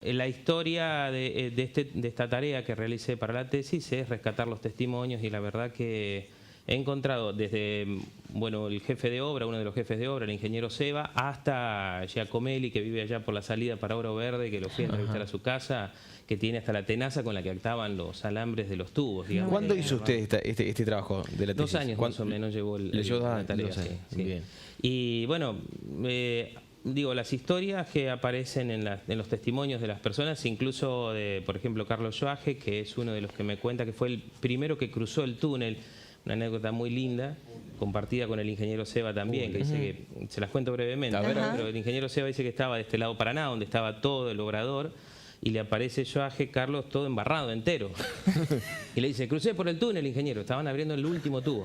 La historia de esta tarea que realicé para la tesis es rescatar los testimonios, y la verdad que he encontrado desde el jefe de obra, uno de los jefes de obra, el ingeniero Seba, hasta Giacomelli, que vive allá por la salida para Oro Verde, que lo fui a entrevistar a su casa, que tiene hasta la tenaza con la que actaban los alambres de los tubos. Digamos. ¿Cuándo hizo usted este trabajo de la tesis? 2 años más o menos llevó la tarea. Sí. Bien. Y bueno, digo, las historias que aparecen en los testimonios de las personas, incluso de, por ejemplo, Carlos Joaje, que es uno de los que me cuenta que fue el primero que cruzó el túnel, una anécdota muy linda, compartida con el ingeniero Seba también, que dice que, se las cuento brevemente, pero el ingeniero Seba dice que estaba de este lado Paraná, donde estaba todo el obrador, y le aparece Joaje, Carlos, todo embarrado, entero. Y le dice, crucé por el túnel, ingeniero, estaban abriendo el último tubo.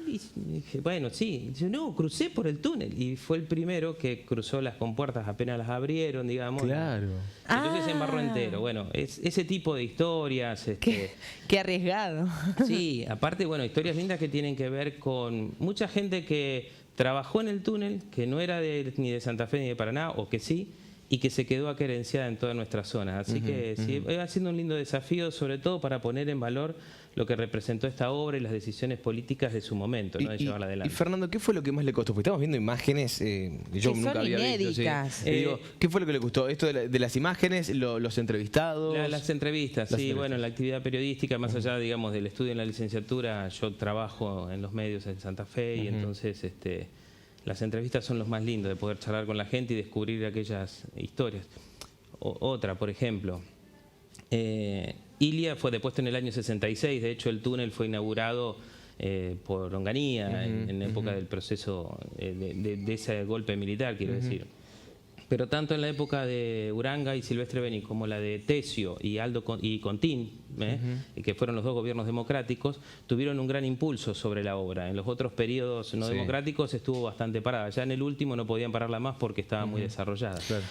Y dije, bueno, sí. Dice, no, crucé por el túnel. Y fue el primero que cruzó las compuertas, apenas las abrieron, digamos. Claro. Entonces se embarró entero. Bueno, es ese tipo de historias. Qué arriesgado. Sí, aparte, bueno, historias lindas que tienen que ver con mucha gente que trabajó en el túnel, que no era ni de Santa Fe ni de Paraná, o que sí, y que se quedó querenciada en todas nuestras zonas. Así que sí, va siendo un lindo desafío, sobre todo para poner en valor lo que representó esta obra y las decisiones políticas de su momento, ¿no? De llevarla adelante. Y Fernando, ¿qué fue lo que más le costó? Porque estamos viendo imágenes que yo que nunca son había inéditas. visto. Digo, ¿qué fue lo que le costó? ¿Esto de las imágenes, los entrevistados? Las entrevistas, sí, bueno, la actividad periodística, más allá, digamos, del estudio en la licenciatura, yo trabajo en los medios en Santa Fe, y entonces las entrevistas son los más lindos, de poder charlar con la gente y descubrir aquellas historias. Otra, por ejemplo, Ilia fue depuesto en el año 66, de hecho el túnel fue inaugurado por Onganía en época del proceso de ese golpe militar, quiero decir. Pero tanto en la época de Uranga y Silvestre Beni como la de Tesio y y Contín, que fueron los dos gobiernos democráticos, tuvieron un gran impulso sobre la obra. En los otros periodos no democráticos estuvo bastante parada. Ya en el último no podían pararla más porque estaba muy desarrollada. Claro.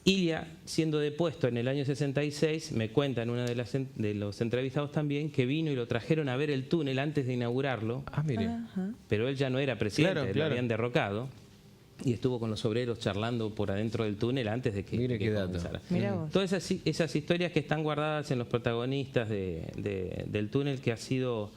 Ilia, siendo depuesto en el año 66, me cuenta en una de los entrevistados también que vino y lo trajeron a ver el túnel antes de inaugurarlo. Ah, mire. Pero él ya no era presidente, lo habían derrocado. Y estuvo con los obreros charlando por adentro del túnel antes de que comenzara. Todas esas historias que están guardadas en los protagonistas del túnel, que ha sido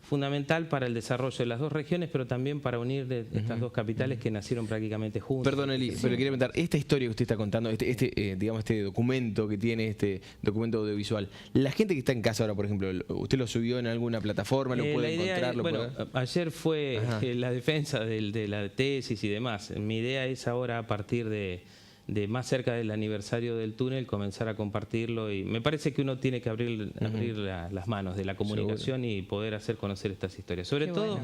fundamental para el desarrollo de las dos regiones, pero también para unir estas dos capitales que nacieron prácticamente juntas. Perdón, Eli, pero le quería preguntar, esta historia que usted está contando, digamos, este documento que tiene, este documento audiovisual, la gente que está en casa ahora, por ejemplo, ¿usted lo subió en alguna plataforma? ¿Lo puede encontrar? Bueno, ayer fue la defensa de la tesis y demás. Mi idea es ahora, a partir de más cerca del aniversario del túnel, comenzar a compartirlo, y me parece que uno tiene que abrir las manos de la comunicación y poder hacer conocer estas historias. Sobre todo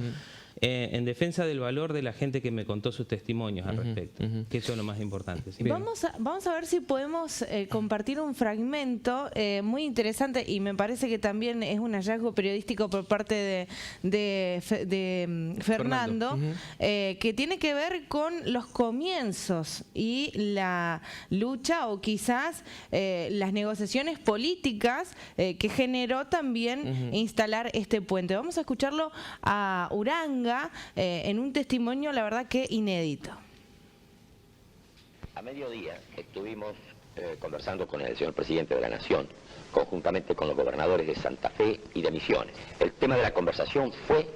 en defensa del valor de la gente que me contó sus testimonios al respecto, que eso es lo más importante. ¿Sí? Vamos a ver si podemos compartir un fragmento muy interesante, y me parece que también es un hallazgo periodístico por parte de Fernando, que tiene que ver con los comienzos y la lucha, o quizás las negociaciones políticas que generó también instalar este puente. Vamos a escucharlo a Uranga en un testimonio, la verdad, que inédito. A mediodía estuvimos conversando con el señor presidente de la Nación, conjuntamente con los gobernadores de Santa Fe y de Misiones. El tema de la conversación fue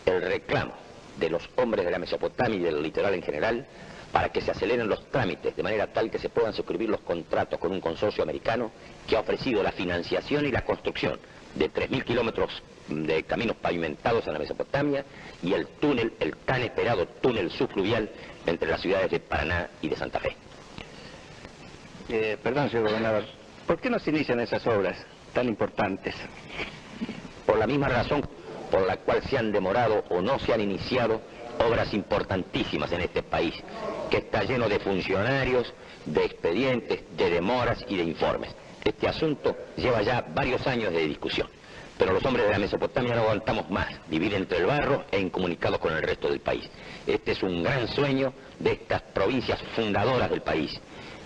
el reclamo de los hombres de la Mesopotamia y del litoral en general para que se aceleren los trámites de manera tal que se puedan suscribir los contratos con un consorcio americano que ha ofrecido la financiación y la construcción de 3.000 kilómetros de caminos pavimentados en la Mesopotamia y el túnel, el tan esperado túnel subfluvial entre las ciudades de Paraná y de Santa Fe. Perdón, señor gobernador, ¿por qué no se inician esas obras tan importantes? Por la misma razón por la cual se han demorado o no se han iniciado obras importantísimas en este país, que está lleno de funcionarios, de expedientes, de demoras y de informes. Este asunto lleva ya varios años de discusión, pero los hombres de la Mesopotamia no aguantamos más vivir entre el barro e incomunicados con el resto del país. Este es un gran sueño de estas provincias fundadoras del país.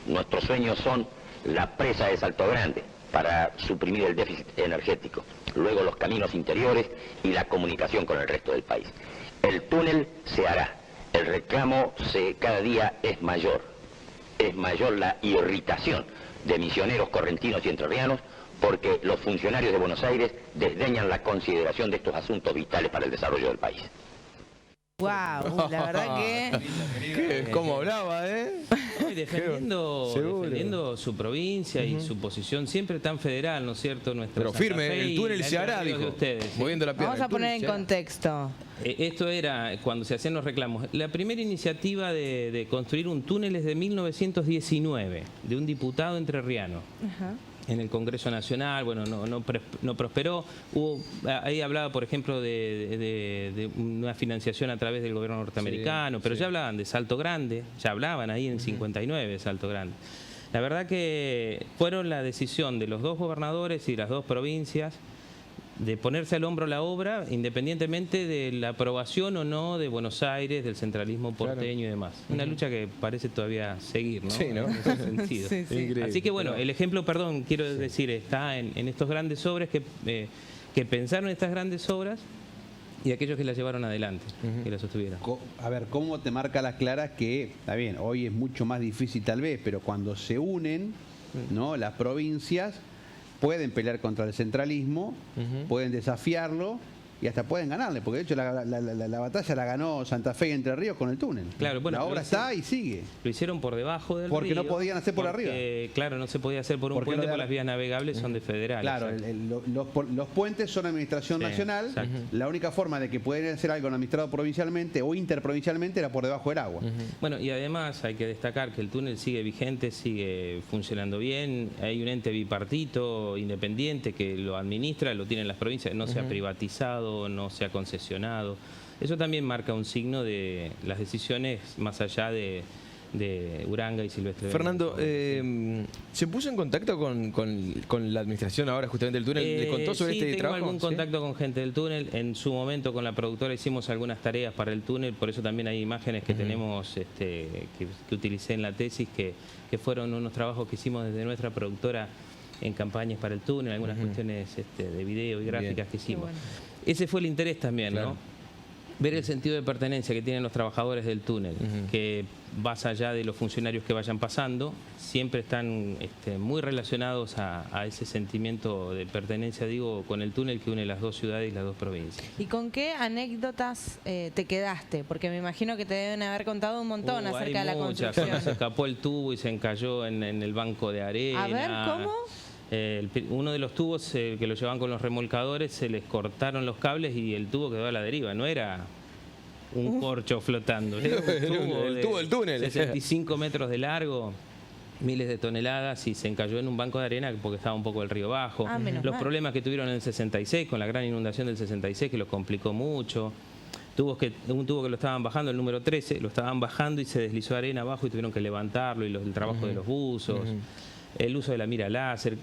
Nuestros sueños son la presa de Salto Grande para suprimir el déficit energético, luego los caminos interiores y la comunicación con el resto del país. El túnel se hará, el reclamo cada día es mayor la irritación de misioneros correntinos y entrerrianos, porque los funcionarios de Buenos Aires desdeñan la consideración de estos asuntos vitales para el desarrollo del país. Wow, la verdad que... ¿Cómo hablaba, Y defendiendo su provincia y su posición siempre tan federal, ¿no es cierto? Pero firme, el túnel se hará, dijo, ustedes, moviendo la pierna. Vamos a poner en contexto. Esto era cuando se hacían los reclamos. La primera iniciativa de construir un túnel es de 1919, de un diputado entrerriano. Ajá. En el Congreso Nacional, bueno, no prosperó. Ahí hablaba, por ejemplo, de una financiación a través del gobierno norteamericano, pero ya hablaban de Salto Grande, ya hablaban ahí en 59 de Salto Grande. La verdad que fueron la decisión de los dos gobernadores y las dos provincias de ponerse al hombro la obra, independientemente de la aprobación o no de Buenos Aires, del centralismo porteño y demás. Una lucha que parece todavía seguir, ¿no? Sí, ¿no? En ese sentido. Sí, sí. Así que bueno, el ejemplo, perdón, quiero decir, está en estos grandes obras que pensaron estas grandes obras y aquellos que las llevaron adelante, que las sostuvieron. A ver, ¿cómo te marca las claras que, está bien, hoy es mucho más difícil tal vez, pero cuando se unen, ¿no?, las provincias pueden pelear contra el centralismo, pueden desafiarlo y hasta pueden ganarle, porque de hecho la batalla la ganó Santa Fe y Entre Ríos con el túnel. Claro, bueno, la obra está y sigue. Lo hicieron por debajo del porque río. Porque no podían hacer por arriba. Claro, no se podía hacer por un puente, porque las vías navegables son de federales. Claro, los puentes son administración nacional. Exacto. La única forma de que pueden hacer algo administrado provincialmente o interprovincialmente era por debajo del agua. Bueno, y además hay que destacar que el túnel sigue vigente, sigue funcionando bien. Hay un ente bipartito, independiente, que lo administra, lo tienen las provincias, no se ha privatizado, no se ha concesionado. Eso también marca un signo de las decisiones más allá de Uranga y Silvestre. Fernando, ¿se puso en contacto con la administración ahora justamente del túnel? ¿Le contó sobre este trabajo? Tengo algún contacto con gente del túnel. En su momento con la productora hicimos algunas tareas para el túnel, por eso también hay imágenes que tenemos, que utilicé en la tesis, que fueron unos trabajos que hicimos desde nuestra productora en campañas para el túnel, algunas cuestiones de video y gráficas que hicimos. Bueno. Ese fue el interés también, ¿no? Ver el sentido de pertenencia que tienen los trabajadores del túnel, que más allá de los funcionarios que vayan pasando, siempre están muy relacionados a ese sentimiento de pertenencia, digo, con el túnel que une las dos ciudades y las dos provincias. ¿Y con qué anécdotas te quedaste? Porque me imagino que te deben haber contado un montón acerca de la construcción. Se escapó el tubo y se encalló en el banco de arena. A ver, ¿cómo? Uno de los tubos que lo llevaban con los remolcadores, se les cortaron los cables y el tubo quedó a la deriva. No era un corcho flotando, era un tubo del túnel, 65 metros de largo, miles de toneladas, y se encalló en un banco de arena porque estaba un poco el río bajo. Los problemas que tuvieron en el 66, con la gran inundación del 66, que los complicó mucho. Un tubo que lo estaban bajando, el número 13, lo estaban bajando y se deslizó arena abajo y tuvieron que levantarlo, y el trabajo de los buzos. El uso de la mira láser.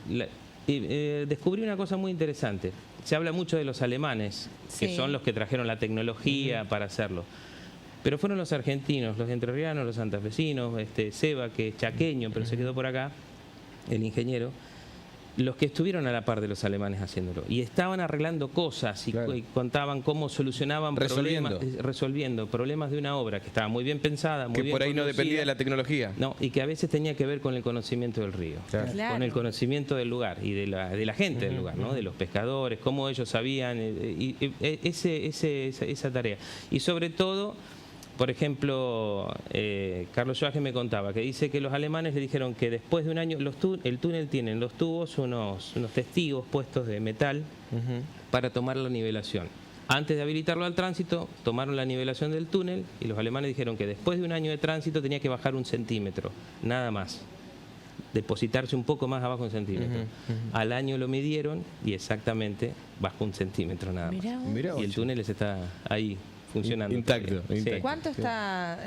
Descubrí una cosa muy interesante. Se habla mucho de los alemanes, que son los que trajeron la tecnología para hacerlo. Pero fueron los argentinos, los entrerrianos, los santafesinos, Seba, que es chaqueño, pero se quedó por acá, el ingeniero, los que estuvieron a la par de los alemanes haciéndolo. Y estaban arreglando cosas y contaban cómo solucionaban resolviendo problemas de una obra que estaba muy bien pensada, muy bien que por ahí no dependía de la tecnología. No, y que a veces tenía que ver con el conocimiento del río, con el conocimiento del lugar y de la gente del lugar, ¿no? De los pescadores, cómo ellos sabían, esa tarea. Y sobre todo, por ejemplo, Carlos Joaquín me contaba que dice que los alemanes le dijeron que después de un año, el túnel tiene en los tubos unos testigos puestos de metal para tomar la nivelación. Antes de habilitarlo al tránsito, tomaron la nivelación del túnel y los alemanes dijeron que después de un año de tránsito tenía que bajar 1 centímetro, nada más. Depositarse un poco más abajo 1 centímetro. Al año lo midieron y exactamente bajó 1 centímetro nada más. Y el túnel está ahí funcionando. Intacto. ¿Cuánto está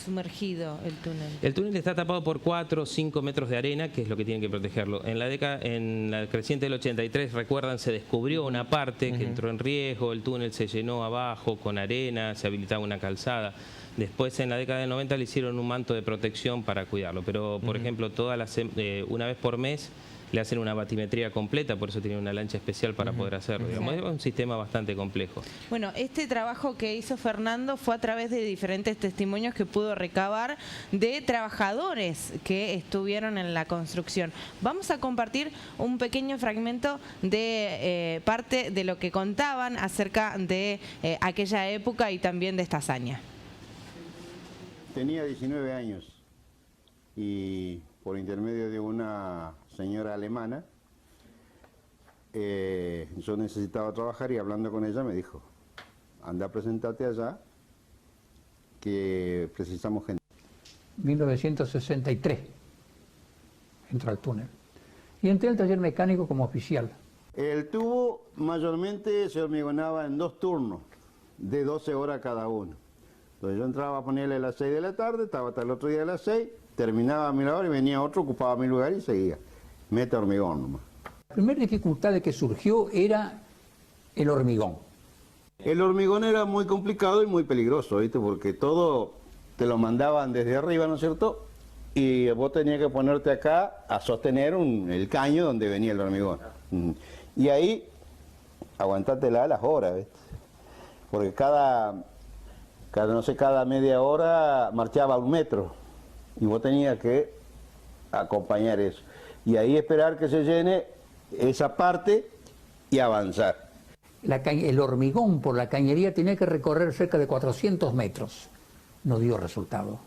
sumergido el túnel? El túnel está tapado por 4 o 5 metros de arena, que es lo que tienen que protegerlo. En la creciente del 83, recuerdan, se descubrió una parte que entró en riesgo, el túnel se llenó abajo con arena, se habilitaba una calzada. Después, en la década del 90, le hicieron un manto de protección para cuidarlo. Pero, por ejemplo, una vez por mes le hacen una batimetría completa, por eso tienen una lancha especial para poder hacerlo. Digamos, es un sistema bastante complejo. Bueno, este trabajo que hizo Fernando fue a través de diferentes testimonios que pudo recabar de trabajadores que estuvieron en la construcción. Vamos a compartir un pequeño fragmento de parte de lo que contaban acerca de aquella época y también de esta hazaña. Tenía 19 años y por intermedio de una señora alemana, yo necesitaba trabajar y hablando con ella me dijo, anda, presentate allá, que precisamos gente. 1963 entró al túnel y entré al taller mecánico como oficial. El tubo mayormente se hormigonaba en 2 turnos, de 12 horas cada uno. Entonces yo entraba a ponerle a las 6 de la tarde, estaba hasta el otro día a las 6, terminaba mi labor y venía otro, ocupaba mi lugar y seguía. Mete hormigón nomás. La primera dificultad que surgió era el hormigón. El hormigón era muy complicado y muy peligroso, ¿viste? Porque todo te lo mandaban desde arriba, ¿no es cierto? Y vos tenías que ponerte acá a sostener el caño donde venía el hormigón. Y ahí, aguantátela a las horas, ¿viste? Porque cada media hora marchaba 1 metro. Y vos tenías que acompañar eso. Y ahí esperar que se llene esa parte y avanzar. El hormigón por la cañería tenía que recorrer cerca de 400 metros. No dio resultado.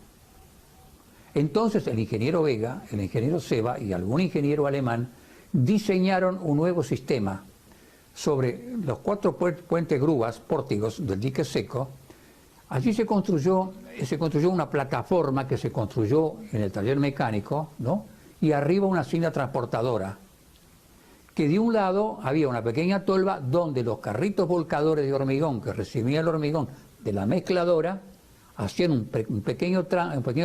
Entonces el ingeniero Vega, el ingeniero Seba y algún ingeniero alemán diseñaron un nuevo sistema sobre los 4 puentes grúas, pórtigos del dique seco. Allí se construyó una plataforma que se construyó en el taller mecánico, ¿no? Y arriba una cinta transportadora, que de un lado había una pequeña tolva donde los carritos volcadores de hormigón que recibían el hormigón de la mezcladora hacían un pequeño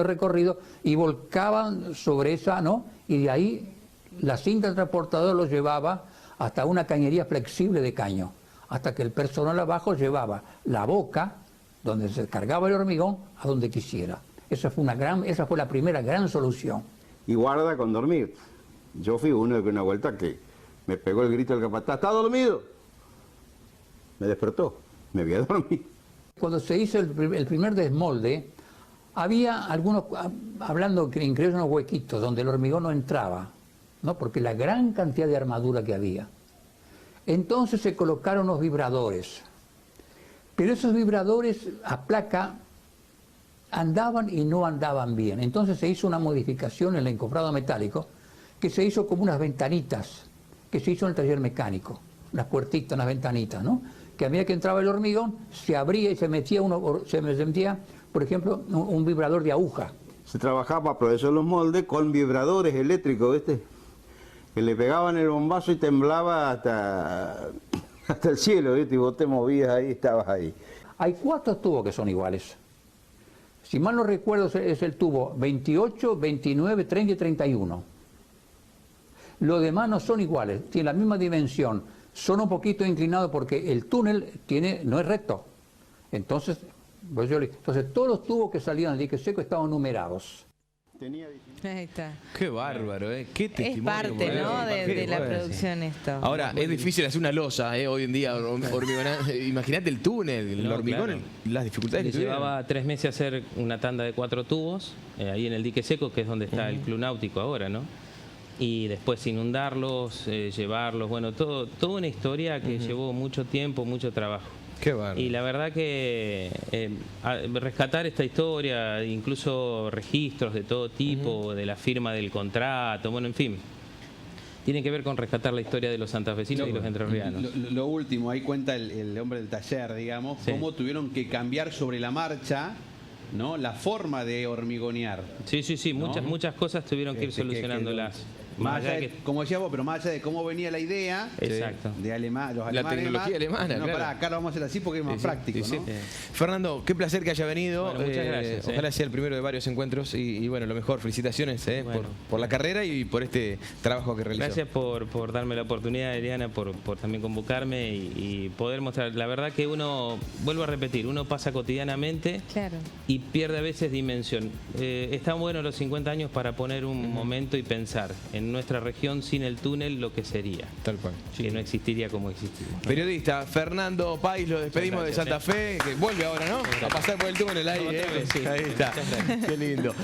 recorrido y volcaban sobre esa, ¿no? Y de ahí la cinta transportadora los llevaba hasta una cañería flexible de caño, hasta que el personal abajo llevaba la boca donde se cargaba el hormigón a donde quisiera. Esa fue la primera gran solución. Y guarda con dormir. Yo fui uno de una vuelta que me pegó el grito del capataz, ¿está dormido? Me despertó, me voy a dormir. Cuando se hizo el primer desmolde, había algunos, hablando incluso unos huequitos donde el hormigón no entraba, ¿no? Porque la gran cantidad de armadura que había. Entonces se colocaron los vibradores. Pero esos vibradores a placa andaban y no andaban bien. Entonces se hizo una modificación en el encofrado metálico que se hizo como unas ventanitas, que se hizo en el taller mecánico, unas puertitas, unas ventanitas, ¿no? Que a medida que entraba el hormigón se abría y se metía, por ejemplo, un vibrador de aguja. Se trabajaba, por eso los moldes, con vibradores eléctricos, ¿viste? Que le pegaban el bombazo y temblaba hasta el cielo, ¿viste? Y vos te movías ahí, estabas ahí. Hay 4 tubos que son iguales. Si mal no recuerdo es el tubo 28, 29, 30 y 31. Los demás no son iguales, tienen la misma dimensión. Son un poquito inclinados porque el túnel no es recto. Entonces todos los tubos que salían del dique seco estaban numerados. Ahí está. Qué bárbaro, qué testimonio. Es parte, ¿no? de la producción esto. Ahora, es difícil hacer una losa, hoy en día, imagínate el túnel, el hormigón, claro. Las dificultades que tuvieron. Llevaba 3 meses hacer una tanda de 4 tubos, ahí en el dique seco, que es donde está el Club Náutico ahora, ¿no? Y después inundarlos, llevarlos, bueno, toda una historia que llevó mucho tiempo, mucho trabajo. Qué bárbaro. Y la verdad que rescatar esta historia, incluso registros de todo tipo, de la firma del contrato, bueno, en fin, tiene que ver con rescatar la historia de los santafesinos y los entrerrianos. Lo último, ahí cuenta el hombre del taller, digamos, cómo tuvieron que cambiar sobre la marcha, ¿no? La forma de hormigonear. Sí, ¿no? Muchas cosas tuvieron que ir solucionándolas. Más allá de, como decía vos, pero más allá de cómo venía la idea, exacto, de los alemanes, la tecnología alemana, no, claro. Acá lo vamos a hacer así porque es más práctico, ¿no? Fernando, qué placer que haya venido. Bueno, muchas gracias. Ojalá sea el primero de varios encuentros y bueno, lo mejor, felicitaciones por la carrera y por este trabajo que realizó. Gracias por darme la oportunidad, Eliana, por también convocarme y poder mostrar. La verdad que uno, vuelvo a repetir, uno pasa cotidianamente y pierde a veces dimensión. Están buenos los 50 años para poner un momento y pensar en en nuestra región sin el túnel lo que sería. Tal cual. Que no existiría como existiría. Periodista Fernando Páez, lo despedimos de Santa Fe, que vuelve ahora, ¿no? A pasar por el túnel ahí. Otra vez, sí. Ahí está. Qué lindo.